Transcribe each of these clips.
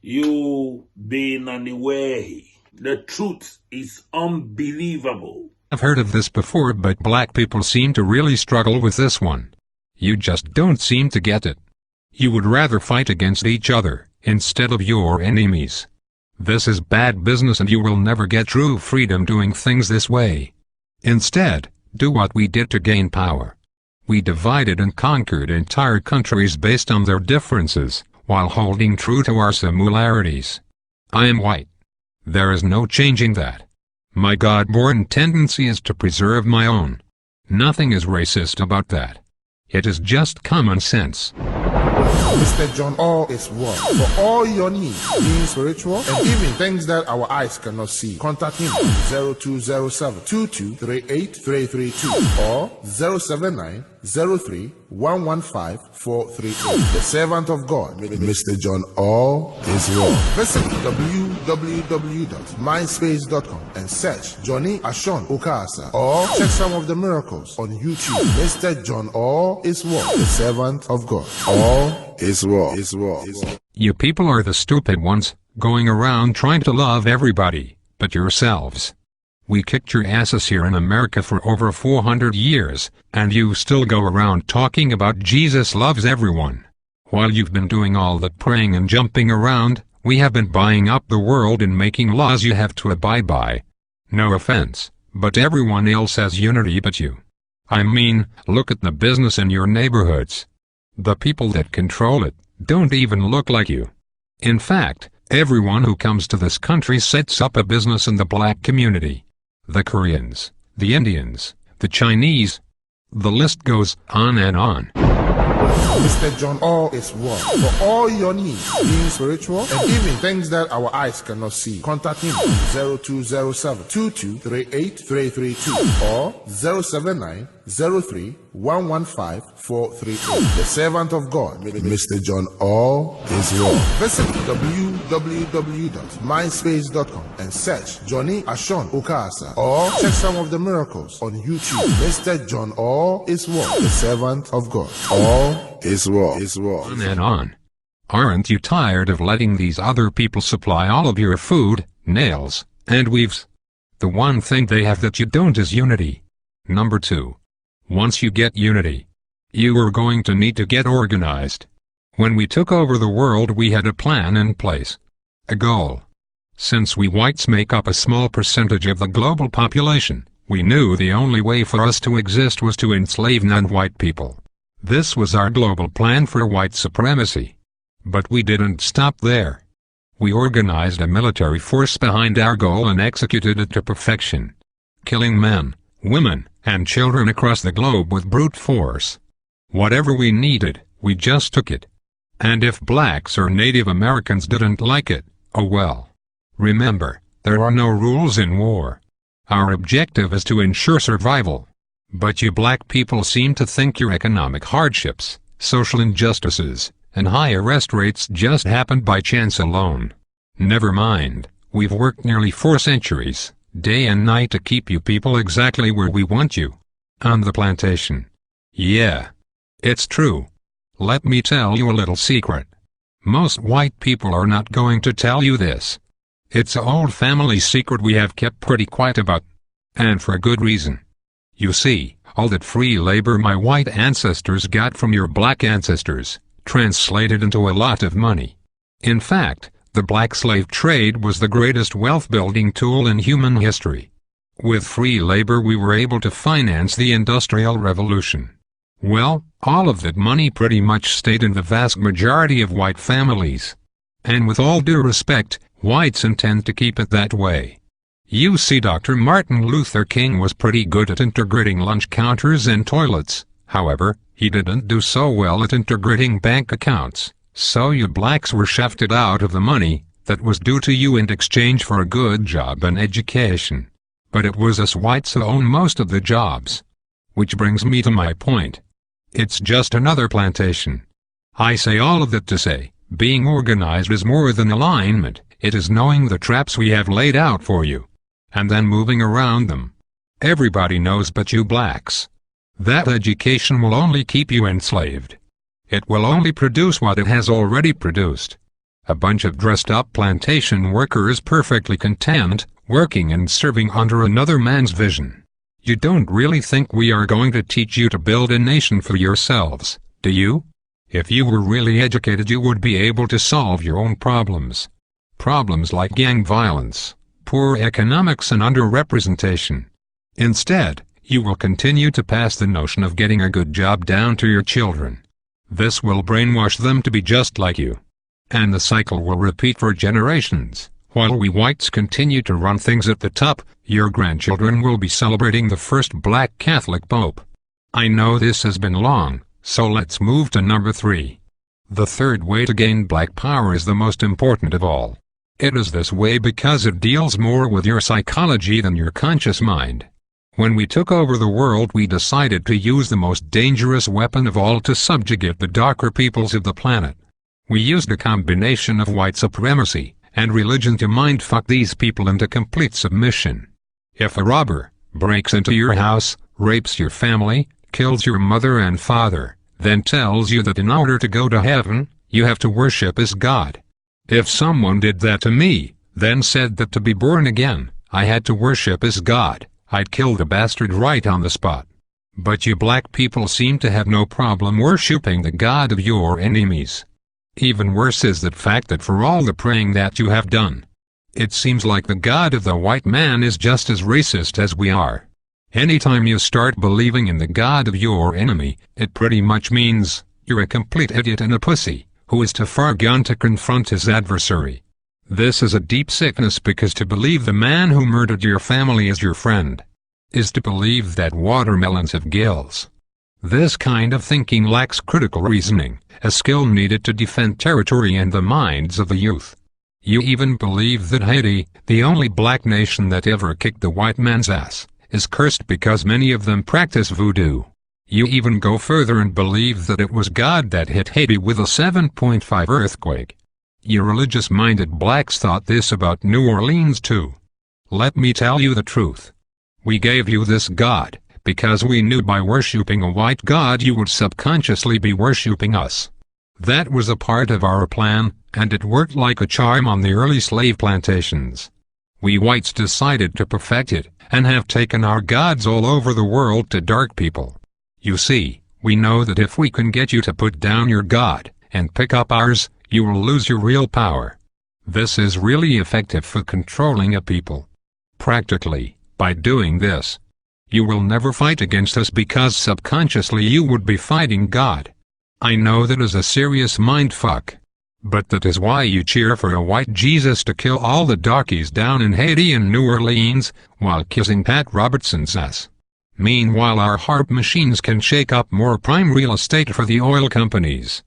You being on the way. The truth is unbelievable. I've heard of this before, but black people seem to really struggle with this one. You just don't seem to get it. You would rather fight against each other, instead of your enemies. This is bad business and you will never get true freedom doing things this way. Instead, do what we did to gain power. We divided and conquered entire countries based on their differences, while holding true to our similarities. I am white. There is no changing that. My God-born tendency is to preserve my own. Nothing is racist about that. It is just common sense. Mr. John All is one. For all your needs, being spiritual, and even things that our eyes cannot see, contact him on 0207 2238 332 or 079 03 115 438. The servant of God, Mr. John All is one. Visit www.mindspace.com and search Johnny Ashon Okasa or check some of the miracles on YouTube. Mr. John All is one. The servant of God. All is well. You people are the stupid ones, going around trying to love everybody, but yourselves. We kicked your asses here in America for over 400 years, and you still go around talking about Jesus loves everyone. While you've been doing all that praying and jumping around, we have been buying up the world and making laws you have to abide by. No offense, but everyone else has unity but you. I mean, look at the business in your neighborhoods. The people that control it don't even look like you. In fact, everyone who comes to this country sets up a business in the black community. The Koreans, the Indians, the Chinese. The list goes on and on. Mr. John All is one. For all your needs, being spiritual, and even things that our eyes cannot see, contact him on 0207 2238 332 or 079 03 115 438. The servant of God, Mr. John All is one. Visit www.mindspace.com and search Johnny Ashon Okasa or check some of the miracles on YouTube. Mr. John All is one. The servant of God. All is well. On and on. Aren't you tired of letting these other people supply all of your food, nails, and weaves? The one thing they have that you don't is unity. Number 2. Once you get unity, you are going to need to get organized. When we took over the world, we had a plan in place. A goal. Since we whites make up a small percentage of the global population, we knew the only way for us to exist was to enslave non-white people. This was our global plan for white supremacy. But we didn't stop there. We organized a military force behind our goal and executed it to perfection. Killing men, women, and children across the globe with brute force. Whatever we needed, we just took it. And if blacks or Native Americans didn't like it, oh well. Remember, there are no rules in war. Our objective is to ensure survival. But you black people seem to think your economic hardships, social injustices, and high arrest rates just happened by chance alone. Never mind, we've worked nearly 4 centuries, day and night to keep you people exactly where we want you. On the plantation. Yeah. It's true. Let me tell you a little secret. Most white people are not going to tell you this. It's an old family secret we have kept pretty quiet about. And for good reason. You see, all that free labor my white ancestors got from your black ancestors, translated into a lot of money. In fact, the black slave trade was the greatest wealth-building tool in human history. With free labor we were able to finance the Industrial Revolution. Well, all of that money pretty much stayed in the vast majority of white families. And with all due respect, whites intend to keep it that way. You see, Dr. Martin Luther King was pretty good at integrating lunch counters and toilets. However, he didn't do so well at integrating bank accounts. So you blacks were shafted out of the money that was due to you in exchange for a good job and education. But it was us whites who own most of the jobs. Which brings me to my point. It's just another plantation. I say all of that to say, being organized is more than alignment, it is knowing the traps we have laid out for you. And then moving around them. Everybody knows but you blacks. That education will only keep you enslaved. It will only produce what it has already produced. A bunch of dressed-up plantation workers perfectly content, working and serving under another man's vision. You don't really think we are going to teach you to build a nation for yourselves, do you? If you were really educated, you would be able to solve your own problems. Problems like gang violence, poor economics and underrepresentation. Instead, you will continue to pass the notion of getting a good job down to your children. This will brainwash them to be just like you. And the cycle will repeat for generations. While we whites continue to run things at the top, your grandchildren will be celebrating the first black Catholic Pope. I know this has been long, so let's move to number 3. The third way to gain black power is the most important of all. It is this way because it deals more with your psychology than your conscious mind. When we took over the world, we decided to use the most dangerous weapon of all to subjugate the darker peoples of the planet. We used a combination of white supremacy and religion to mindfuck these people into complete submission. If a robber breaks into your house, rapes your family, kills your mother and father, then tells you that in order to go to heaven, you have to worship as God. If someone did that to me, then said that to be born again, I had to worship as God, I'd kill the bastard right on the spot. But you black people seem to have no problem worshipping the God of your enemies. Even worse is the fact that for all the praying that you have done, it seems like the God of the white man is just as racist as we are. Anytime you start believing in the God of your enemy, it pretty much means you're a complete idiot and a pussy, who is too far gone to confront his adversary. This is a deep sickness, because to believe the man who murdered your family is your friend is to believe that watermelons have gills. This kind of thinking lacks critical reasoning, a skill needed to defend territory and the minds of the youth. You even believe that Haiti, the only black nation that ever kicked the white man's ass, is cursed because many of them practice voodoo. You even go further and believe that it was God that hit Haiti with a 7.5 earthquake. You religious-minded blacks thought this about New Orleans too. Let me tell you the truth. We gave you this God because we knew by worshipping a white God you would subconsciously be worshipping us. That was a part of our plan, and it worked like a charm on the early slave plantations. We whites decided to perfect it, and have taken our gods all over the world to dark people. You see, we know that if we can get you to put down your God, and pick up ours, you will lose your real power. This is really effective for controlling a people. Practically, by doing this, you will never fight against us because subconsciously you would be fighting God. I know that is a serious mindfuck. But that is why you cheer for a white Jesus to kill all the darkies down in Haiti and New Orleans, while kissing Pat Robertson's ass. Meanwhile, our harp machines can shake up more prime real estate for the oil companies.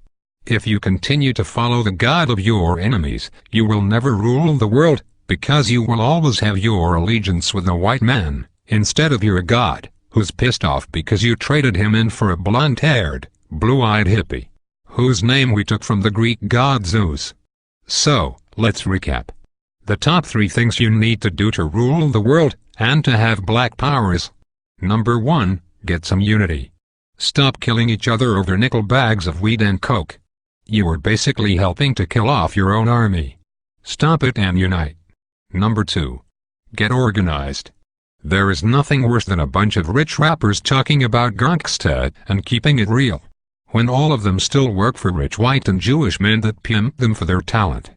If you continue to follow the God of your enemies, you will never rule the world, because you will always have your allegiance with the white man, instead of your God, who's pissed off because you traded him in for a blonde-haired, blue-eyed hippie, whose name we took from the Greek god Zeus. So, let's recap. The top 3 things you need to do to rule the world, and to have black power is: Number 1, get some unity. Stop killing each other over nickel bags of weed and coke. You are basically helping to kill off your own army. Stop it and unite. Number 2, get organized. There is nothing worse than a bunch of rich rappers talking about gangsta and keeping it real, when all of them still work for rich white and Jewish men that pimp them for their talent.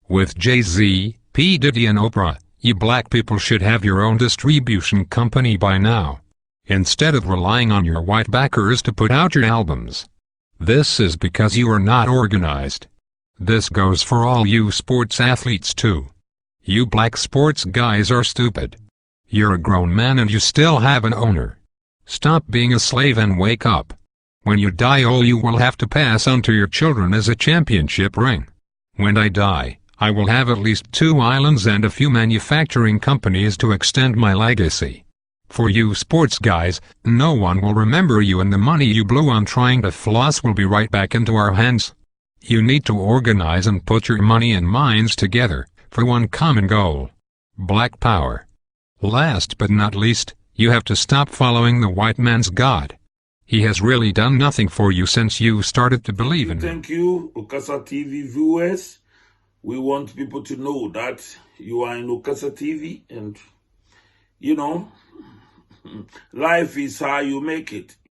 With Jay-Z, P. Diddy and Oprah, you black people should have your own distribution company by now, instead of relying on your white backers to put out your albums. This is because you are not organized. This goes for all you sports athletes too. You black sports guys are stupid. You're a grown man and you still have an owner. Stop being a slave and wake up. When you die, all you will have to pass on to your children is a championship ring. When I die, I will have at least 2 islands and a few manufacturing companies to extend my legacy. For you sports guys, no one will remember you, and the money you blew on trying to floss will be right back into our hands. You need to organize and put your money and minds together for one common goal: black power. Last but not least, you have to stop following the white man's God. He has really done nothing for you since you started to believe in him. Thank you, Okasa TV viewers. We want people to know that you are in Okasa TV, and, you know, life is how you make it.